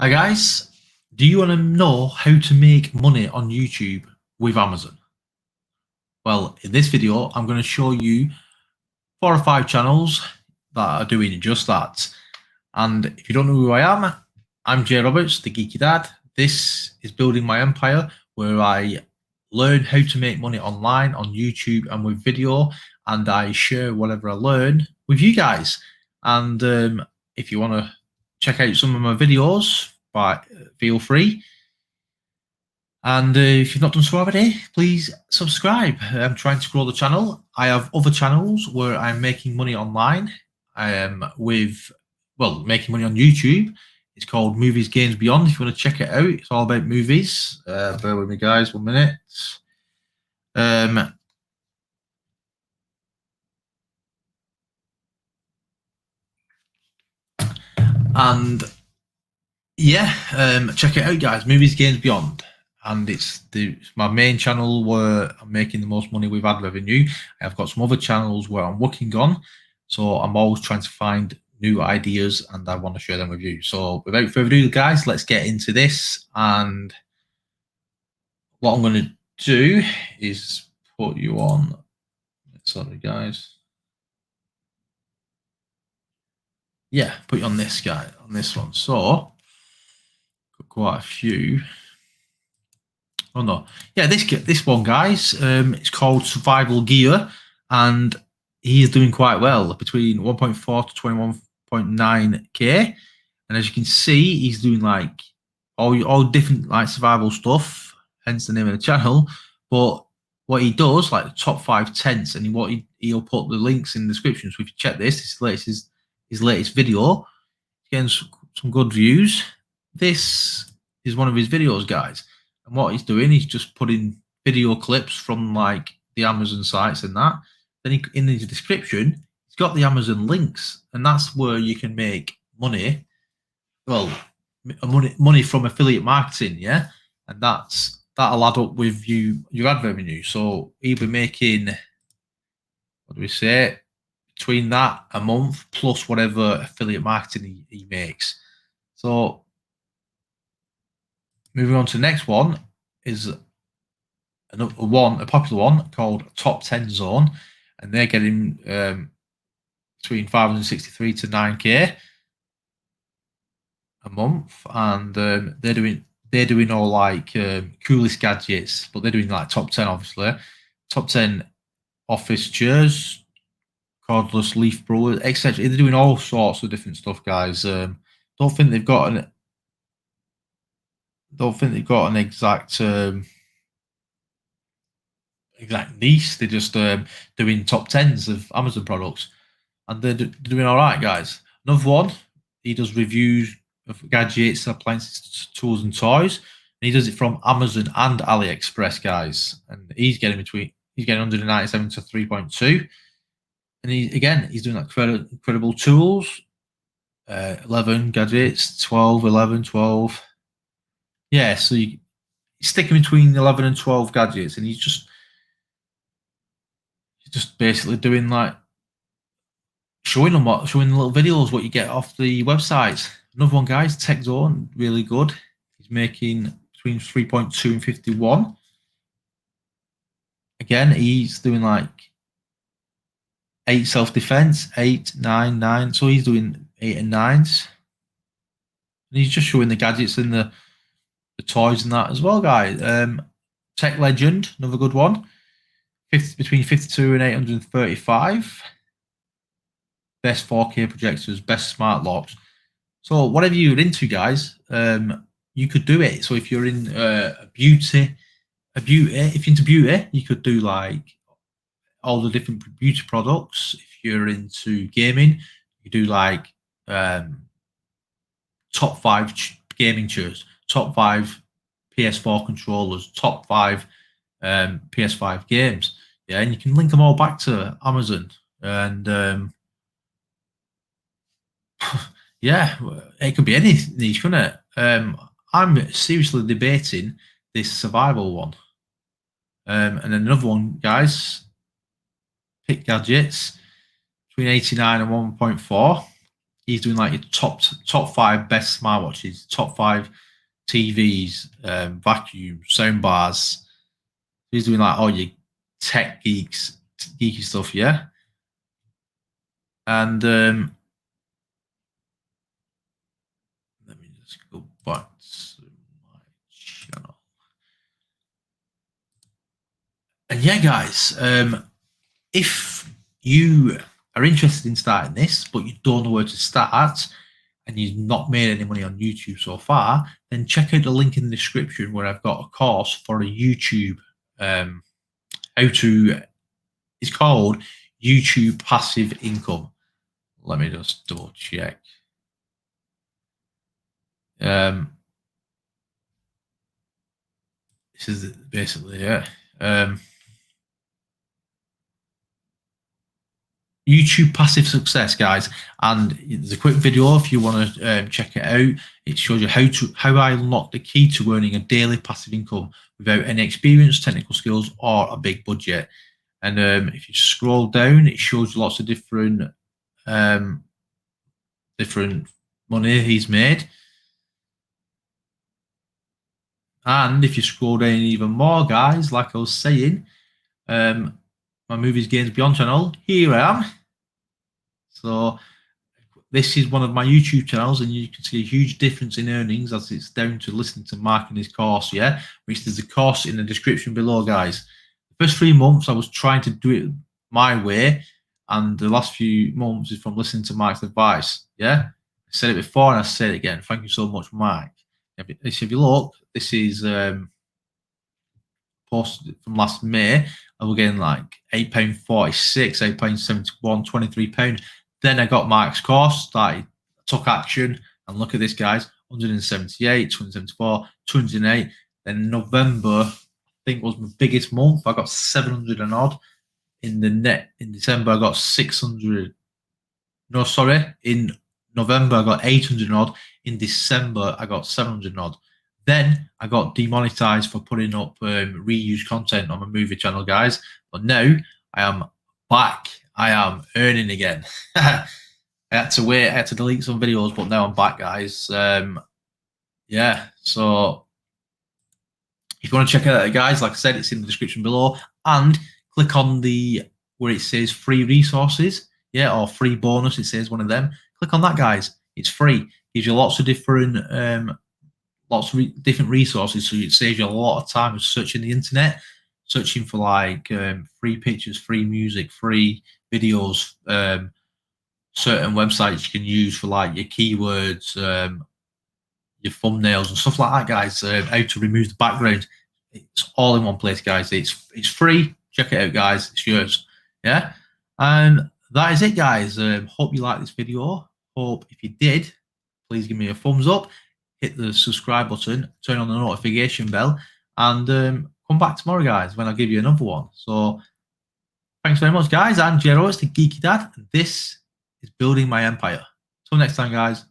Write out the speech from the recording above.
Hi guys, do you want to know how to make money on YouTube with Amazon? Well, in this video, I'm going to show you 4 or 5 channels that are doing just that. And if you don't know who I am, I'm Jay Roberts, the Geeky Dad. This is Building My Empire, where I learn how to make money online on YouTube and with video, and I share whatever I learn with you guys. And if you want to check out some of my videos, feel free. And if you've not done so already, please subscribe. I'm trying to grow the channel. I have other channels where I'm making money online making money on YouTube. It's called Movies, Games, Beyond. If you want to check it out, it's all about movies. Bear with me, guys, 1 minute. Check it out, guys. Movies, Games, Beyond. And it's my main channel where I'm making the most money with ad revenue. I've got some other channels where I'm working on, so I'm always trying to find new ideas and I want to share them with you. So without further ado, guys, let's get into this. And what I'm going to do is put you on. Sorry, guys. Yeah, put you on this guy, on this one. So got quite a few. Oh no, yeah, this one, guys. It's called Survival Gear, and he is doing quite well, between 1.4 to 21.9k. And as you can see, he's doing like all different like survival stuff, hence the name of the channel. But what he does, like the top 5 tents, and he'll put the links in the description. So if you check this, his latest video, getting some good views. This is one of his videos, guys. And what he's doing, he's just putting video clips from like the Amazon sites and that. Then in his description, he's got the Amazon links, and that's where you can make money. Well, money from affiliate marketing, yeah, and that'll add up with your ad revenue. So he'll be making, what do we say, between that a month plus whatever affiliate marketing he makes. So moving on to the next one is a popular one called Top 10 Zone, and they're getting between 563 to 9k a month, and they're doing all like coolest gadgets, but they're doing like top 10, obviously, top 10 office chairs, cordless leaf blowers, etc. They're doing all sorts of different stuff, guys. Don't think they've got an exact niche. They're just doing top 10s of Amazon products, and they're doing all right, guys. Another one, he does reviews of gadgets, appliances, tools, and toys, and he does it from Amazon and AliExpress, guys. And he's getting 197 to 3.2, and he's doing like incredible tools. 11 gadgets, 12, 11, 12. Yeah, so you're sticking between 11 and 12 gadgets, and he's just basically doing like showing the little videos what you get off the websites. Another one, guys, Tech Zone, really good. He's making between 3.2 and 51. Again, he's doing like 8 self-defense, 8, 9, 9. So he's doing 8 and 9s. And he's just showing the gadgets and the toys and that as well, guys. Tech Legend, another good one. Between 52 and 835. Best 4K projectors, best smart locks. So whatever you're into, guys, you could do it. So if you're in if you're into beauty, you could do like all the different beauty products. If you're into gaming, you do like top 5 gaming chairs, top 5 PS4 controllers, top 5 PS5 games. Yeah, and you can link them all back to Amazon. And yeah, it could be any niche, couldn't it? I'm seriously debating this survival one. And then another one, guys, pick gadgets between 89 and 1.4. he's doing like your top 5 best smartwatches, top 5 TVs, vacuum, sound bars. He's doing like all your tech geeky stuff, yeah. And let me just go back to my channel. And yeah, guys, if you are interested in starting this, but you don't know where to start, and you've not made any money on YouTube so far, then check out the link in the description where I've got a course for a YouTube, it's called YouTube Passive Income. Let me just double check. This is basically it. YouTube Passive Success, guys, and there's a quick video if you want to check it out. It shows you how I unlock the key to earning a daily passive income without any experience, technical skills, or a big budget. And if you scroll down, it shows you lots of different money he's made. And if you scroll down even more, guys, like I was saying, my Movies Games Beyond channel, here I am. So this is one of my YouTube channels, and you can see a huge difference in earnings as it's down to listening to Mark and his course, yeah, which there's a course in the description below, guys. The first 3 months I was trying to do it my way, and the last few months is from listening to Mark's advice, yeah. I said it before and I say it again. Thank you so much, Mark. If you look, this is posted from last May, and we're getting like £8.46, £8.71, £23. Then I got Mark's course, started, took action, and look at this, guys, 178, 274, 208. Then November, I think, was my biggest month. I got 700 and odd. In December, I got 600. No, sorry. In November, I got 800 and odd. In December, I got 700 and odd. Then I got demonetized for putting up reused content on my movie channel, guys. But now I am back. I am earning again. I had to wait. I had to delete some videos, but now I'm back, guys. Yeah. So if you want to check it out, guys, like I said, it's in the description below, and click on where it says free resources, yeah, or free bonus. It says one of them. Click on that, guys. It's free. Gives you lots of different different resources, so it saves you a lot of time of searching the internet, searching for like free pictures, free music, free videos, certain websites you can use for like your keywords, your thumbnails and stuff like that, guys. How to remove the background. It's all in one place, guys. It's free. Check it out, guys. It's yours. Yeah. And that is it, guys. Hope you liked this video. Hope if you did, please give me a thumbs up, hit the subscribe button, turn on the notification bell, and come back tomorrow, guys, when I give you another one. So thanks very much, guys. I'm Jero, it's the Geeky Dad, and this is Building My Empire. Till next time, guys.